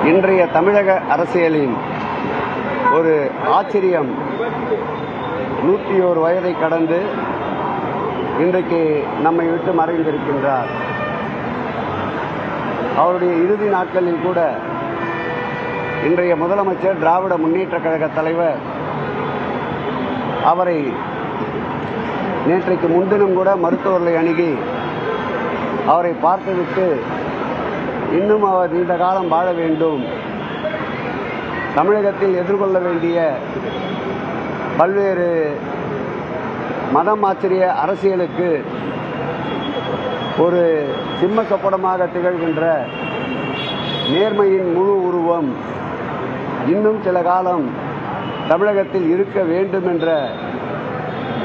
இன்றைய தமிழக அரசியலின் ஒரு ஆச்சரியம் 101 வயதை கடந்து இன்றைக்கு நம்மை விட்டு மறைந்திருக்கின்றார். அவருடைய இறுதி நாட்களில் கூட இன்றைய முதலமைச்சர், திராவிட முன்னேற்றக் கழக தலைவர் அவரை நேற்றைக்கு முன்தினம் கூட மருத்துவர்களை அணுகி அவரை பார்த்துவிட்டு இன்னும் அவர் நீண்ட காலம் வாழ வேண்டும், தமிழகத்தில் எதிர்கொள்ள வேண்டிய பல்வேறு மதம் ஆச்சரிய அரசியலுக்கு ஒரு சிம்ம சொப்பனமாக திகழ்கின்ற நேர்மையின் முழு உருவம் இன்னும் சில காலம் தமிழகத்தில் இருக்க வேண்டும் என்ற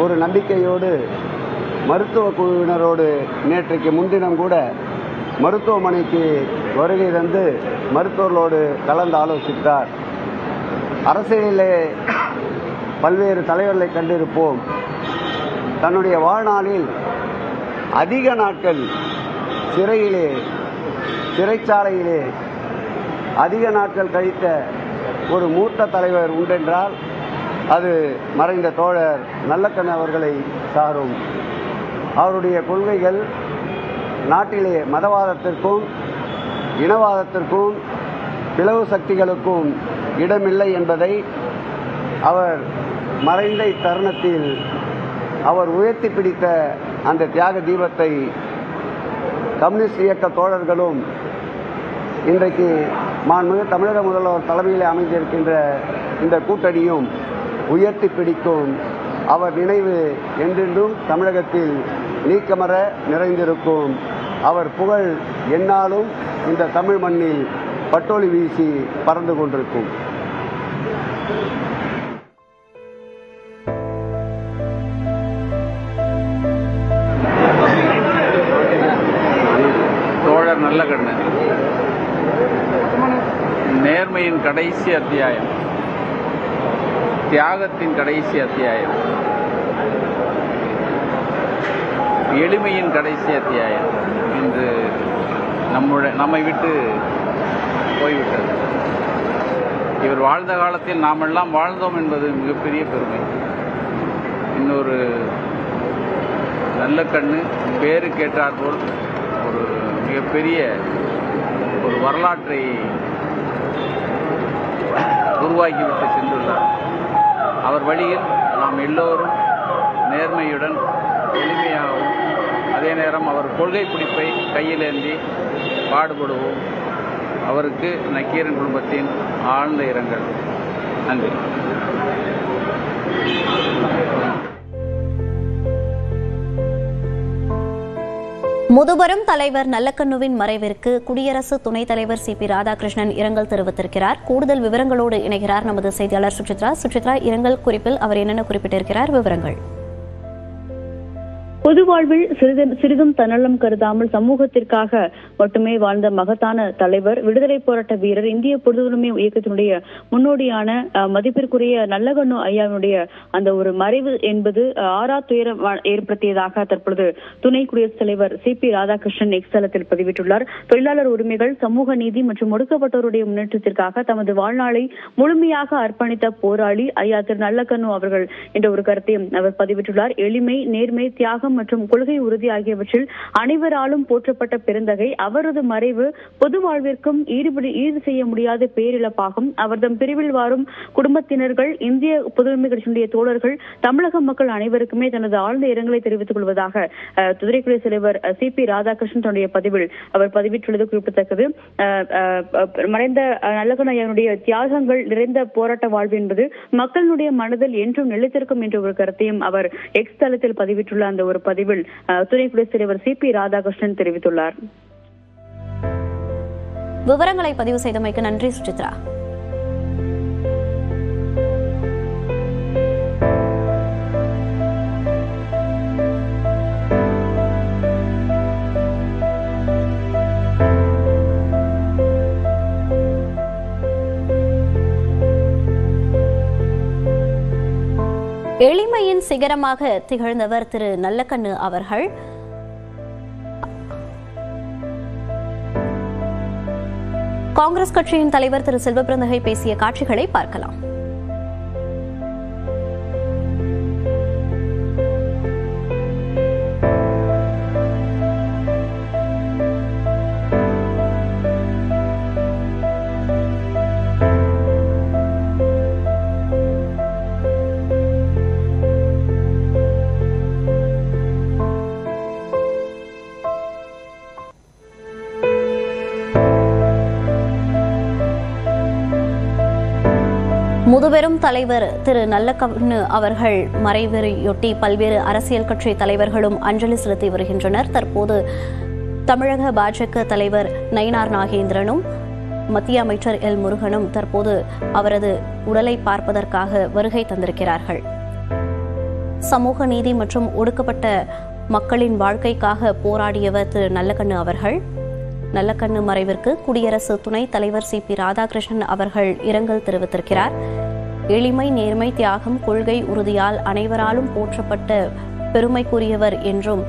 ஒரு நம்பிக்கையோடு மருத்துவ குழுவினரோடு நேற்றைக்கு முன்தினம் கூட மருத்துவமனைக்கு வருகை தந்து மருத்துவர்களோடு கலந்து ஆலோசித்தார். அரசியலிலே பல்வேறு தலைவர்களை கண்டிருப்போம். தன்னுடைய வாழ்நாளில் அதிக நாட்கள் சிறைச்சாலையிலே அதிக நாட்கள் கழித்த ஒரு மூத்த தலைவர் உண்டென்றால் அது மறைந்த தோழர் நல்லக்கண்ணு அவர்களை சாரும். அவருடைய கொள்கைகள் நாட்டிலே மதவாதத்திற்கும் இனவாதத்திற்கும் பிளவு சக்திகளுக்கும் இடமில்லை என்பதை அவர் மறைந்த இத்தருணத்தில் அவர் உயர்த்தி பிடித்த அந்த தியாக தீபத்தை கம்யூனிஸ்ட் இயக்க தோழர்களும் இன்றைக்கு மாண்புமிகு தமிழக முதல்வர் தலைமையில் அமைந்திருக்கின்ற இந்த கூட்டணியும் உயர்த்தி பிடிக்கும். அவர் நினைவு என்றென்றும் தமிழகத்தில் நீக்கமற நிறைந்திருக்கும். அவர் புகழ் எந்நாளும் இந்த தமிழ் மண்ணில் பட்டொளி வீசி பறந்து கொண்டிருக்கும். தோழர் நல்லக்கண்ணு, நேர்மையின் கடைசி அத்தியாயம், தியாகத்தின் கடைசி அத்தியாயம், எளிமையின் கடைசி அத்தியாயம் இன்று நம்மை விட்டு போய்விட்டது. இவர் வாழ்ந்த காலத்தில் நாமெல்லாம் வாழ்ந்தோம் என்பது மிகப்பெரிய பெருமை. இன்னொரு நல்லக்கண்ணு பேரு கேட்டாற்போல் ஒரு மிகப்பெரிய ஒரு வரலாற்றை உருவாக்கிவிட்டு சென்றுள்ளார். அவர் வழியில் நாம் எல்லோரும் நேர்மையுடன் எளிமையாகவும் அதே நேரம் அவர் கொள்கை பிடிப்பை கையிலேந்தி பாடுபடுவோம். அவருக்கு நக்கீரன் குடும்பத்தின் ஆழ்ந்த இரங்கல். நன்றி. முதுபெரும் தலைவர் நல்லக்கண்ணுவின் மறைவிற்கு குடியரசு துணைத் தலைவர் சி.பி. ராதாகிருஷ்ணன் இரங்கல் தெரிவித்திருக்கிறார். கூடுதல் விவரங்களோடு இணைகிறார் நமது செய்தியாளர் சுசித்ரா. இரங்கல் குறிப்பில் அவர் என்னென்ன குறிப்பிட்டிருக்கிறார்? விவரங்கள். பொது வாழ்வில் சிறிதும் தன்னலம் கருதாமல் சமூகத்திற்காக மட்டுமே வாழ்ந்த மகத்தான தலைவர், விடுதலை போராட்ட வீரர், இந்திய பொதுவுரிமை இயக்கத்தினுடைய முன்னோடியான மதிப்பிற்குரிய நல்லக்கண்ணு ஐயாவினுடைய அந்த ஒரு மறைவு என்பது ஆறா துயரம் ஏற்படுத்தியதாக தற்பொழுது துணை குடியரசுத் தலைவர் சி.பி. ராதாகிருஷ்ணன் எக்ஸ் தளத்தில் பதிவிட்டுள்ளார். தொழிலாளர் உரிமைகள், சமூக நீதி மற்றும் ஒடுக்கப்பட்டோருடைய முன்னேற்றத்திற்காக தமது வாழ்நாளை முழுமையாக அர்ப்பணித்த போராளி ஐயா திரு நல்லக்கண்ணு அவர்கள் என்ற ஒரு கருத்தையும் அவர் பதிவிட்டுள்ளார். எளிமை, நேர்மை, தியாகம் மற்றும் கொள்கை உறுதி ஆகியவற்றில் அனைவராலும் போற்றப்பட்ட பெருந்தகை. அவரது மறைவு பொது வாழ்விற்கும் ஈடு செய்ய முடியாத பேரிழப்பாகும். அவர்தம் பிரிவில் வாரும் குடும்பத்தினர்கள், இந்திய பொதுவுரிமை கட்சியினுடைய தோழர்கள், தமிழக மக்கள் அனைவருக்குமே தனது ஆழ்ந்த இரங்கலை தெரிவித்துக் கொள்வதாக துணை குடியரசுத் தலைவர் சி.பி. ராதாகிருஷ்ணன் தன்னுடைய பதிவில் அவர் பதிவிட்டுள்ளது குறிப்பிடத்தக்கது. மறைந்த நல்லக்கண்ணு ஐயாவுடைய தியாகங்கள் நிறைந்த போராட்ட வாழ்வு என்பது மக்களுடைய மனதில் என்றும் நிலைத்திருக்கும் என்ற ஒரு கருத்தையும் அவர் எக்ஸ் தளத்தில் பதிவிட்டுள்ள அந்த ஒரு பதிவில் துணை குடியரசுத் தலைவர் சி.பி. ராதாகிருஷ்ணன் தெரிவித்துள்ளார். விவரங்களை பதிவு செய்தமைக்கு நன்றி சுசித்ரா. எளிமையின் சிகரமாக திகழ்ந்தவர் திரு நல்லக்கண்ணு அவர்கள். காங்கிரஸ் கட்சியின் தலைவர் திரு செல்வபிரந்தகை பேசிய காட்சிகளை பார்க்கலாம். முதுபெரும் தலைவர் திரு நல்லக்கண்ணு அவர்கள் மறைவையொட்டி பல்வேறு அரசியல் கட்சி தலைவர்களும் அஞ்சலி செலுத்தி வருகின்றனர். தற்போது தமிழக பாஜக தலைவர் நயினார் நாகேந்திரனும் மத்திய அமைச்சர் எல் முருகனும் தற்போது அவரது உடலை பார்ப்பதற்காக வருகை தந்திருக்கிறார்கள். சமூக நீதி மற்றும் ஒடுக்கப்பட்ட மக்களின் வாழ்க்கைக்காக போராடியவர் திரு நல்லக்கண்ணு அவர்கள். நல்லக்கண்ணு மறைவிற்கு குடியரசு துணைத் தலைவர் சிபி ராதாகிருஷ்ணன் அவர்கள் இரங்கல் தெரிவித்திருக்கிறார். எளிமை, நேர்மை, தியாகம், கொள்கை உறுதியால் அனைவராலும் போற்றப்பட்ட பெருமைக்குரியவர் என்றும்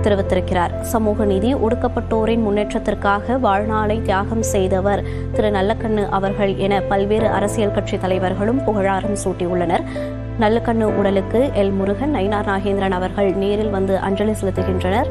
தெரிவித்திருக்கிறார். சமூக நீதி, ஒடுக்கப்பட்டோரின் முன்னேற்றத்திற்காக வாழ்நாளை தியாகம் செய்தவர் திரு நல்லக்கண்ணு அவர்கள் என பல்வேறு அரசியல் கட்சி தலைவர்களும் புகழாரம் சூட்டியுள்ளனர். நல்லக்கண்ணு உடலுக்கு எல் முருகன், நயினார் நாகேந்திரன் அவர்கள் நேரில் வந்து அஞ்சலி செலுத்துகின்றனர்.